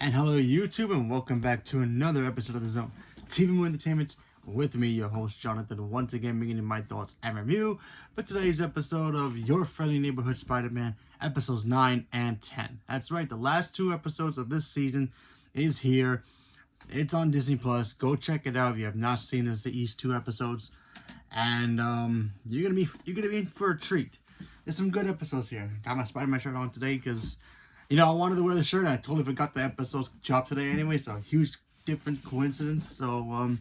And hello YouTube, and welcome back to another episode of The Zone TV Movie Entertainment with me, your host Jonathan, once again beginning my thoughts and review for today's episode of Your Friendly Neighborhood Spider-Man, episodes 9 and 10. That's right, the last two episodes of this season is here. It's on Disney Plus. Go check it out if you have not seen these two episodes. And you're gonna be in for a treat. There's some good episodes here. Got my Spider-Man shirt on today because I wanted to wear the shirt and I totally forgot the episode's dropped today anyway, so huge different coincidence. So,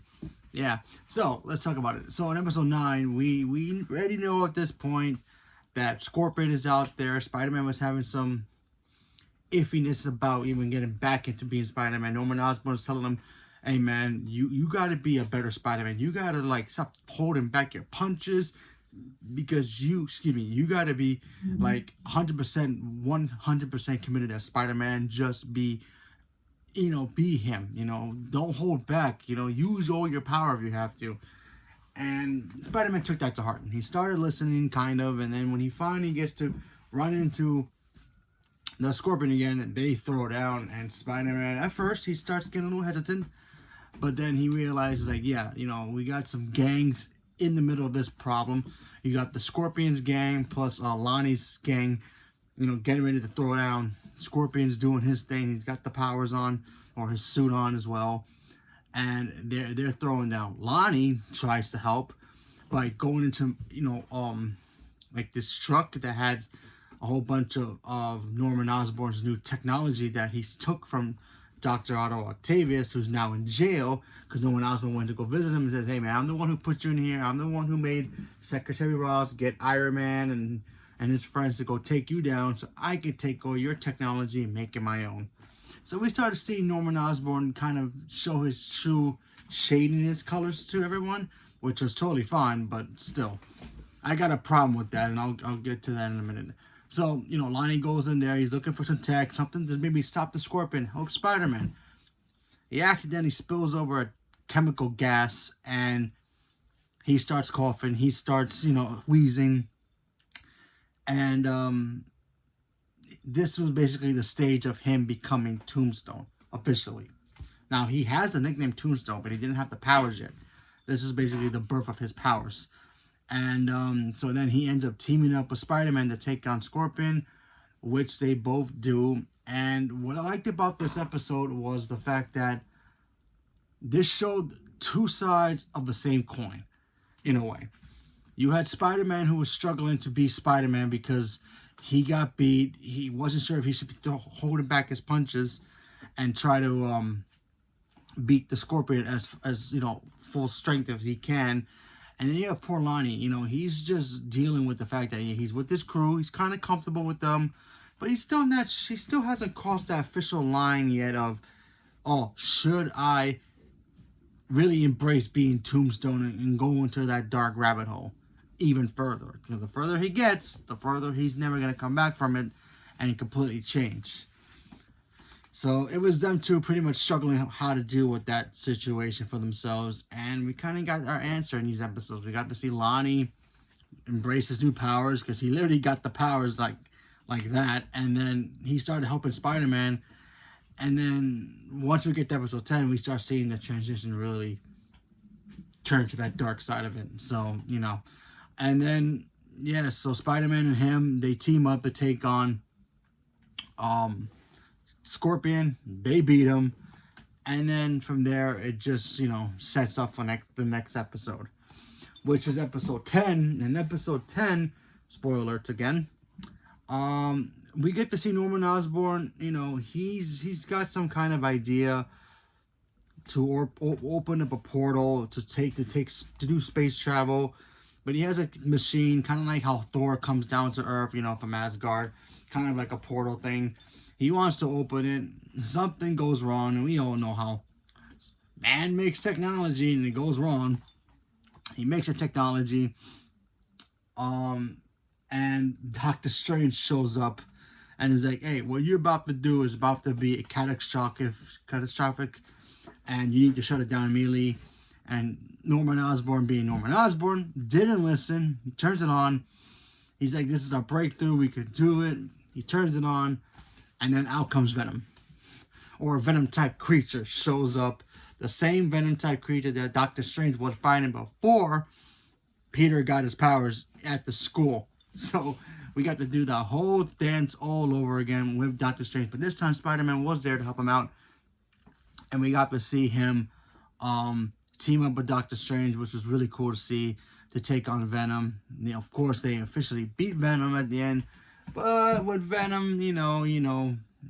yeah. So, let's talk about it. So, in episode 9, we already know at this point that Scorpion is out there. Spider-Man was having some iffiness about even getting back into being Spider-Man. Norman Osborn was telling him, hey man, you gotta be a better Spider-Man. You gotta stop holding back your punches because you gotta be 100% committed as Spider-Man. Just be him. Don't hold back. Use all your power if you have to. And Spider-Man took that to heart, and he started listening kind of. And then when he finally gets to run into the Scorpion again, they throw down, and Spider-Man at first he starts getting a little hesitant, but then he realizes we got some gangs in the middle of this problem. You got the Scorpion's gang plus Lonnie's gang, getting ready to throw down. Scorpion's doing his thing. He's got the powers on, or his suit on as well, and they're throwing down. Lonnie tries to help by going into this truck that had a whole bunch of Norman Osborn's new technology that he took from Dr. Otto Octavius, who's now in jail because Norman Osborn went to go visit him and says, hey man, I'm the one who put you in here. I'm the one who made Secretary Ross get Iron Man and his friends to go take you down so I could take all your technology and make it my own. So we started seeing Norman Osborn kind of show his true shadiness colors to everyone, which was totally fine, but still, I got a problem with that, and I'll get to that in a minute. So, Lonnie goes in there. He's looking for some tech, something to maybe stop the Scorpion, help Spider-Man. He accidentally spills over a chemical gas, and he starts coughing. He starts, wheezing. And this was basically the stage of him becoming Tombstone, officially. Now, he has the nickname Tombstone, but he didn't have the powers yet. This was basically the birth of his powers. And so then he ends up teaming up with Spider-Man to take on Scorpion, which they both do. And what I liked about this episode was the fact that this showed two sides of the same coin, in a way. You had Spider-Man who was struggling to be Spider-Man because he got beat. He wasn't sure if he should be holding back his punches and try to beat the Scorpion as full strength if he can. And then you have poor Lonnie, he's just dealing with the fact that he's with this crew. He's kind of comfortable with them, but he still hasn't crossed that official line yet of, oh, should I really embrace being Tombstone and go into that dark rabbit hole even further? Because the further he gets, the further he's never going to come back from it and completely change. So it was them two pretty much struggling how to deal with that situation for themselves. And we kind of got our answer in these episodes. We got to see Lonnie embrace his new powers because he literally got the powers like that. And then he started helping Spider-Man. And then once we get to episode 10, we start seeing the transition really turn to that dark side of it. So, And then, so Spider-Man and him, they team up to take on Scorpion. They beat him, and then from there it just sets up for the next episode, which is episode 10. And episode 10, spoiler alert again, we get to see Norman Osborn. He's got some kind of idea to open up a portal to do space travel, but he has a machine kind of like how Thor comes down to Earth, from Asgard, kind of like a portal thing. He wants to open it. Something goes wrong, and we all know how man makes technology, and it goes wrong. He makes a technology, and Doctor Strange shows up, and is like, "Hey, what you're about to do is about to be catastrophic, and you need to shut it down immediately." And Norman Osborn, being Norman Osborn, didn't listen. He turns it on. He's like, "This is our breakthrough. We could do it." He turns it on. And then out comes Venom. or a Venom type creature shows up. The same Venom type creature that Doctor Strange was fighting before Peter got his powers at the school. So we got to do the whole dance all over again with Doctor Strange. But this time Spider-Man was there to help him out. And we got to see him team up with Doctor Strange, which was really cool to see, to take on Venom. You know, of course, they officially beat Venom at the end. But with Venom, you know,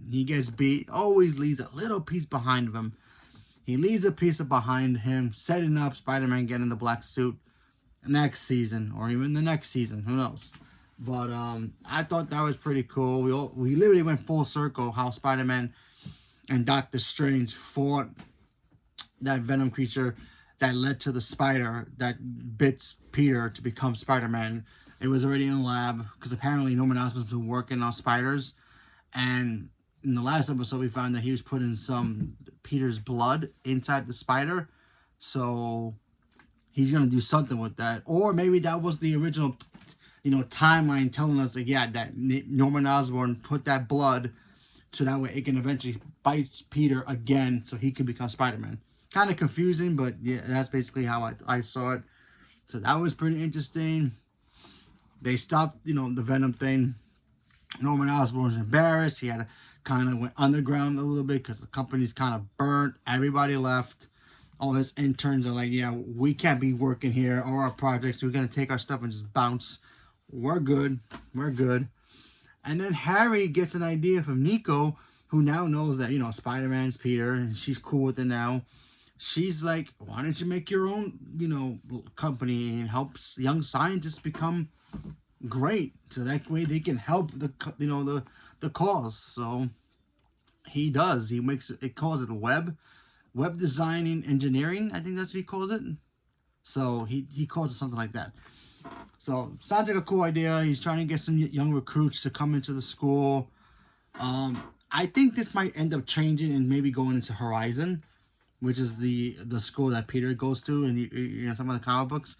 he gets beat. Always leaves a little piece behind him. He leaves a piece behind him, setting up Spider-Man getting the black suit next season, or even the next season. Who knows? But I thought that was pretty cool. We literally went full circle how Spider-Man and Doctor Strange fought that Venom creature that led to the spider that bits Peter to become Spider-Man. It was already in the lab because apparently Norman Osborn's been working on spiders, and in the last episode we found that he was putting some Peter's blood inside the spider, so he's gonna do something with that. Or maybe that was the original, timeline telling us that, yeah, that Norman Osborn put that blood so that way it can eventually bite Peter again so he can become Spider-Man. Kind of confusing, but yeah, that's basically how I saw it. So that was pretty interesting. They stopped, the Venom thing. Norman Osborn was embarrassed. He had to kind of went underground a little bit because the company's kind of burnt. Everybody left. All his interns are like, yeah, we can't be working here or our projects. We're going to take our stuff and just bounce. We're good. We're good. And then Harry gets an idea from Nico, who now knows that, Spider-Man's Peter, and she's cool with it now. She's like, why don't you make your own, company and help young scientists become great, so that way they can help the cause. So he does. He calls it web designing engineering. I think that's what he calls it. So he calls it something like that. So sounds like a cool idea. He's trying to get some young recruits to come into the school. I think this might end up changing and maybe going into Horizon, which is the school that Peter goes to in some of the comic books.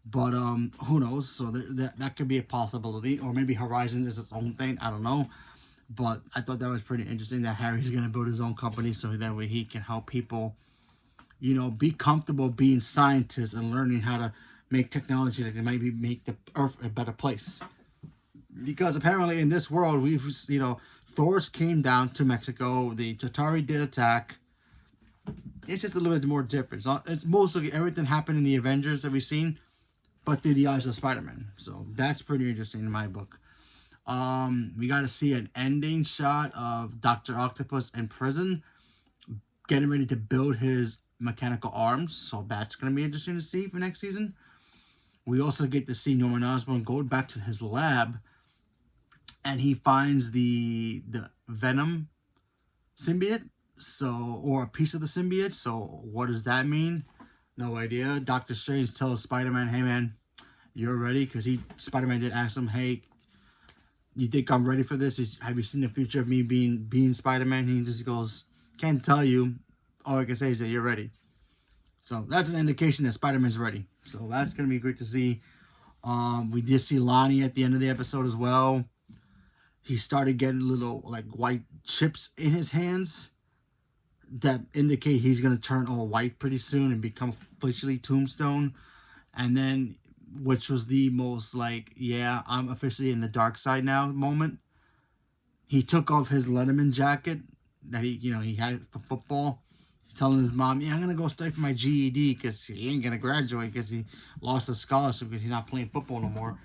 But who knows? So that could be a possibility. Or maybe Horizon is its own thing. I don't know. But I thought that was pretty interesting that Harry's going to build his own company so that way he can help people, be comfortable being scientists and learning how to make technology that can maybe make the Earth a better place. Because apparently in this world, Thor's came down to Mexico. The Chitauri did attack. It's just a little bit more different. It's mostly everything happened in the Avengers that we've seen, but through the eyes of Spider-Man. So that's pretty interesting in my book. We got to see an ending shot of Dr. Octopus in prison, getting ready to build his mechanical arms. So that's going to be interesting to see for next season. We also get to see Norman Osborn go back to his lab, and he finds the Venom symbiote. So, or a piece of the symbiote. So what does that mean? No idea. Doctor Strange tells Spider-Man, hey man, you're ready? Because Spider-Man did ask him, hey, you think I'm ready for this? Have you seen the future of me being Spider-Man? He just goes, can't tell you. All I can say is that you're ready. So that's an indication that Spider-Man's ready. So that's going to be great to see. We did see Lonnie at the end of the episode as well. He started getting little white chips in his hands that indicate he's going to turn all white pretty soon and become officially Tombstone. And then, which was the most yeah, I'm officially in the dark side now moment. He took off his Letterman jacket that he had for football. He's telling his mom, yeah, I'm going to go study for my GED because he ain't going to graduate because he lost his scholarship because he's not playing football no more.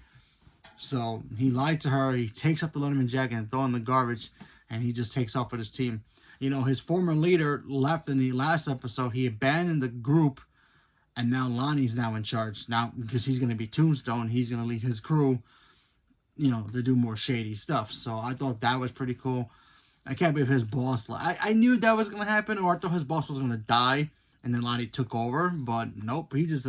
So he lied to her. He takes off the Letterman jacket and throws it in the garbage, and he just takes off with his team. His former leader left in the last episode. He abandoned the group, and now Lonnie's now in charge. Now, because he's going to be Tombstone, he's going to lead his crew, to do more shady stuff. So I thought that was pretty cool. I can't believe his boss. I knew that was going to happen, or I thought his boss was going to die, and then Lonnie took over. But nope, he just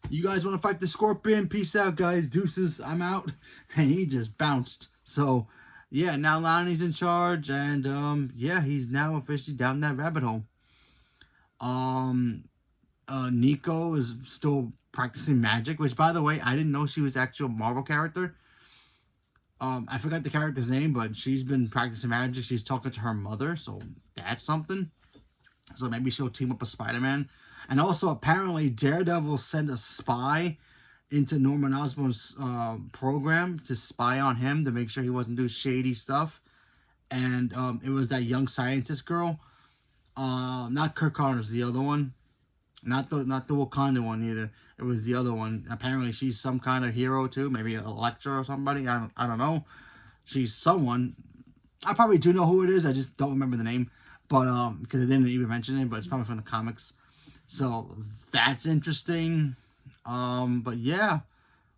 you guys want to fight the Scorpion? Peace out, guys. Deuces, I'm out. And he just bounced. So, yeah, now Lonnie's in charge, and yeah, he's now officially down that rabbit hole. Nico is still practicing magic, which, by the way, I didn't know she was an actual Marvel character. I forgot the character's name, but she's been practicing magic. She's talking to her mother, so that's something. So maybe she'll team up with Spider-Man. And also, apparently, Daredevil sent a spy into Norman Osborn's program to spy on him to make sure he wasn't doing shady stuff. And it was that young scientist girl. Not Kirk Connors, the other one. Not the Wakanda one either. It was the other one. Apparently, she's some kind of hero too. Maybe Elektra or somebody. I don't know. She's someone. I probably do know who it is. I just don't remember the name. But because they didn't even mention it. But it's probably from the comics. So that's interesting. But yeah.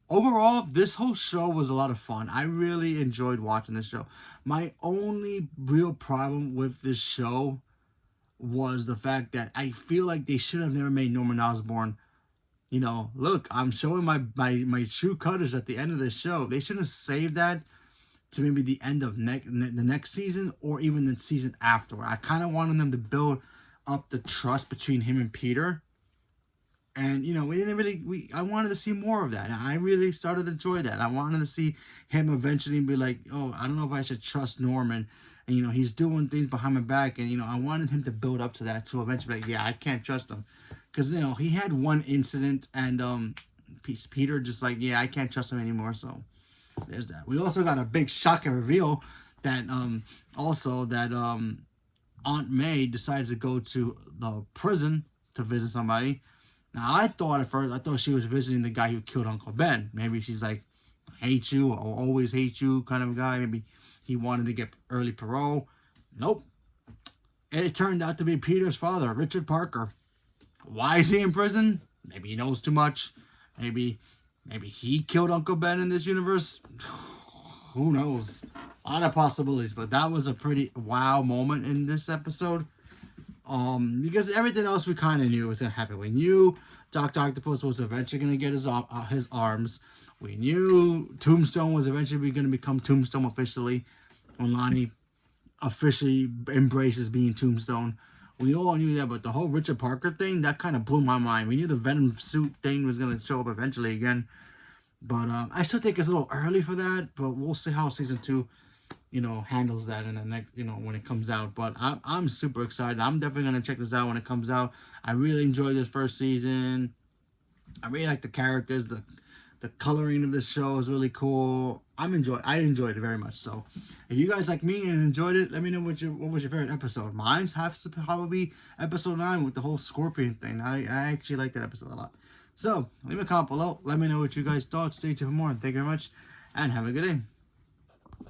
Overall, this whole show was a lot of fun. I really enjoyed watching this show. My only real problem with this show was the fact that I feel like they should have never made Norman Osborn. You know, look, I'm showing my true colors at the end of this show. They should have saved that to maybe the end of the next season or even the season after. I kind of wanted them to build up the trust between him and Peter. And, you know, I wanted to see more of that. And I really started to enjoy that. I wanted to see him eventually be like, oh, I don't know if I should trust Norman. And, you know, he's doing things behind my back. And, you know, I wanted him to build up to that to eventually be like, yeah, I can't trust him. Because, you know, he had one incident and Peter just like, yeah, I can't trust him anymore. So there's that. We also got a big shocking reveal that Aunt May decides to go to the prison to visit somebody. Now, I thought she was visiting the guy who killed Uncle Ben. Maybe she's like, I hate you, or always hate you kind of a guy. Maybe he wanted to get early parole. Nope. It turned out to be Peter's father, Richard Parker. Why is he in prison? Maybe he knows too much. Maybe he killed Uncle Ben in this universe. Who knows? A lot of possibilities, but that was a pretty wow moment in this episode. Because everything else we kind of knew was going to happen. We knew Dr. Octopus was eventually going to get his arms. We knew Tombstone was eventually going to become Tombstone officially when Lonnie officially embraces being Tombstone. We all knew that, but the whole Richard Parker thing, that kind of blew my mind. We knew the Venom suit thing was going to show up eventually again. But I still think it's a little early for that, but we'll see how season 2 handles that in the next, when it comes out. But I'm super excited. I'm definitely going to check this out when it comes out. I really enjoyed this first season. I really like the characters. The coloring of this show is really cool. I enjoyed it very much. So if you guys like me and enjoyed it, let me know what was your favorite episode. Mine's has to probably be episode 9 with the whole scorpion thing. I actually like that episode a lot. So leave a comment below. Let me know what you guys thought. Stay tuned for more. Thank you very much and have a good day.